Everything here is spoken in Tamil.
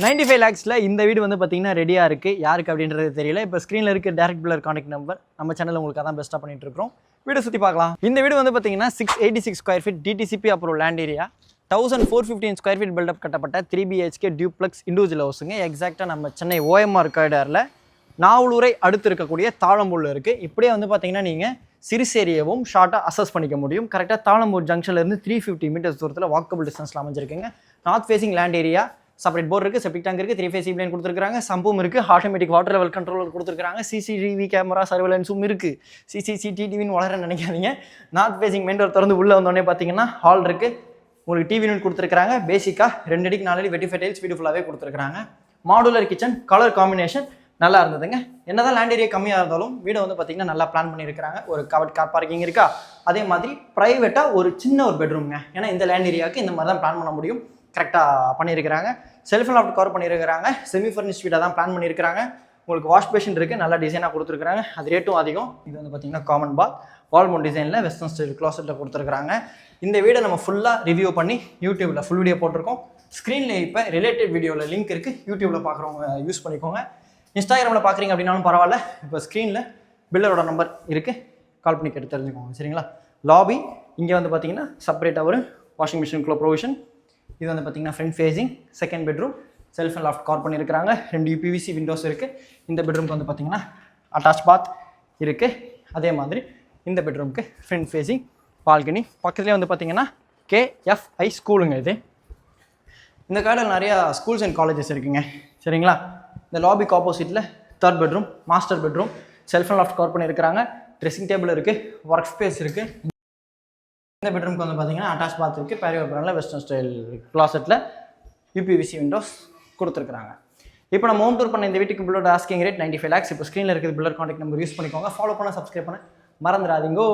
95 lakhsல இந்த வீடு வந்து பார்த்தீங்கன்னா ரெடியாக இருக்குது. யாருக்கு அப்படின்றது தெரியல. இப்போ ஸ்க்ரீனில் இருக்க டைரக்ட் பில்லர் கான்டாக்ட் நம்பர் நம்ம சேனலில் உங்களுக்கு அதான் பெஸ்ட்டாக பண்ணிட்டு இருக்கோம். வீடு சுற்றி பார்க்கலாம். இந்த வீடு வந்து பார்த்தீங்கன்னா 686 ஸ்கொயர் ஃபீட் டிடிசிபி அப்புறம் land area 1415 square feet built up கட்டப்பட்ட 3 BHK டியூப்ளெக்ஸ் இண்டிவிஜுவல் ஹவுஸுங்க. எக்ஸாக்டாக நம்ம சென்னை OMR காரிடாரில் நாவலூரை அடுத்து இருக்கக்கூடிய தாழம்பூரில் இருக்குது. இப்படியே வந்து பார்த்தீங்கன்னா நீங்கள் சிறுசேரியாவும் ஷார்ட்டாக அசஸ் பண்ணிக்க முடியும். கரெக்டாக தாழம்பூர் ஜங்ஷன்லேருந்து 350 மீட்டர்ஸ் தூரத்தில் வாக்கபிள் டிஸ்டன்ஸில் அமைஞ்சிருக்குங்க. North facing land area, separate board இருக்குது, செப்டிக் டேங்க் இருக்குது, 3 ஃபேஸ் லைன் கொடுத்துருக்காங்க, சம்பும் இருக்குது, ஆட்டோமேட்டிக் வாட்டர் லெவல் கண்ட்ரோலர் கொடுத்துருக்காங்க, CCTV கேமரா சர்வேலன்ஸும் இருக்குது. CCTVன்னு வளர நினைக்காதீங்க. நார்த் ஃபேசிங் மெயின் டோர் திறந்து உள்ளே வந்தோடனே பார்த்தீங்கன்னா ஹால் இருக்குது. உங்களுக்கு டிவி யூனிட் கொடுத்துருக்காங்க. பேசிக்காக 2 அடிக்கு 4 அடி வெட்டிஃபை டைல்ஸ் வீடு ஃபுல்லாகவே கொடுத்துருக்காங்க. மாடுலர் கிச்சன், கலர் காம்பினேஷன் நல்லா இருந்ததுங்க. என்னதான் லேண்ட் ஏரியா கம்மியாக இருந்தாலும் வீடை வந்து பார்த்தீங்கன்னா நல்லா பிளான் பண்ணியிருக்காங்க. ஒரு கவர்ட் கார் பார்க்கிங் இருக்கா, அதே மாதிரி ப்ரைவேட்டாக ஒரு சின்ன ஒரு பெட்ரூம்ங்க. ஏன்னா இந்த லேண்ட் ஏரியாவுக்கு இந்த மாதிரி தான் பிளான் பண்ண முடியும். கரெக்டாக பண்ணியிருக்கிறாங்க. செல்ஃப் லாஃப்ட் கவர் பண்ணியிருக்கிறாங்க. செமி ஃபர்னிஷ்ட் வீடாக தான் பிளான் பண்ணியிருக்கிறாங்க. உங்களுக்கு வாஷ் பேஷன் இருக்குது, நல்லா டிசைனாக கொடுத்துருக்காங்க. அது ரேட்டும் அதிகம். இது வந்து பார்த்தீங்கன்னா காமன் பாத், வால் மவுண்ட் டிசைனில் வெஸ்டர்ன் ஸ்டைல் க்ளாசெட்டில் கொடுத்துருக்காங்க. இந்த வீடை நம்ம ஃபுல்லாக ரிவ்யூ பண்ணி யூடியூப்பில் ஃபுல் வீடியோ போட்டிருக்கோம். ஸ்க்ரீனில் இப்போ ரிலேட்டட் வீடியோவில் லிங்க் இருக்குது. யூடியூப்பில் பார்க்குறவங்க யூஸ் பண்ணிக்கோங்க. இன்ஸ்டாகிராமில் பார்க்குறீங்க அப்படின்னாலும் பரவாயில்ல. இப்போ ஸ்க்ரீனில் பில்லரோட நம்பர் இருக்குது, கால் பண்ணி கேட்டு தெரிஞ்சுக்கோங்க. சரிங்களா? லாபி இங்கே வந்து பார்த்தீங்கன்னா செப்பரேட்டாக ஒரு வாஷிங் மிஷின்குள்ள ப்ரொவிஷன். இது வந்து பார்த்தீங்கன்னா front facing second bedroom, self and loft cover பண்ணியிருக்காங்க. 2 UPVC விண்டோஸ் இருக்குது. இந்த பெட்ரூம்க்கு வந்து பார்த்தீங்கன்னா அட்டாச் பாத் இருக்குது. அதே மாதிரி இந்த பெட்ரூமுக்கு ஃப்ரண்ட் ஃபேஸிங் பால்கனி. பக்கத்துலேயே வந்து பார்த்தீங்கன்னா KFI ஸ்கூலுங்க. இது இந்த கார்டில் நிறையா ஸ்கூல்ஸ் அண்ட் காலேஜஸ் இருக்குங்க. சரிங்களா? இந்த லாபிக்கு ஆப்போசிட்டில் 3rd bedroom, master bedroom, self and loft cover பண்ணியிருக்கிறாங்க. ட்ரெஸ்ஸிங் டேபிள் இருக்குது, ஒர்க் ஸ்பேஸ் இருக்குது. இந்த பெட்ரூம்க்கு வந்து பார்த்தீங்கன்னா அட்டாச் பாத் இருக்குது. பேரியோர் பிராண்டில் வெஸ்டர்ன் ஸ்டைல் கிளாசெட்டில் UPVC விண்டோஸ் கொடுத்துருக்காங்க. இப்போ நம்ம ஹோம் டூர் பண்ண இந்த வீட்டுக்கு பில்லோட ஆஸ்கிங் ரேட் 95 lakhs. இப்போ ஸ்க்ரீனில் இருக்கிற பில்லர் கான்டாக்ட் நம்பர் யூஸ் பண்ணிக்கோங்க. ஃபாலோ பண்ண, சப்ஸ்கிரைப் பண்ண மறந்துடாதீங்கோ.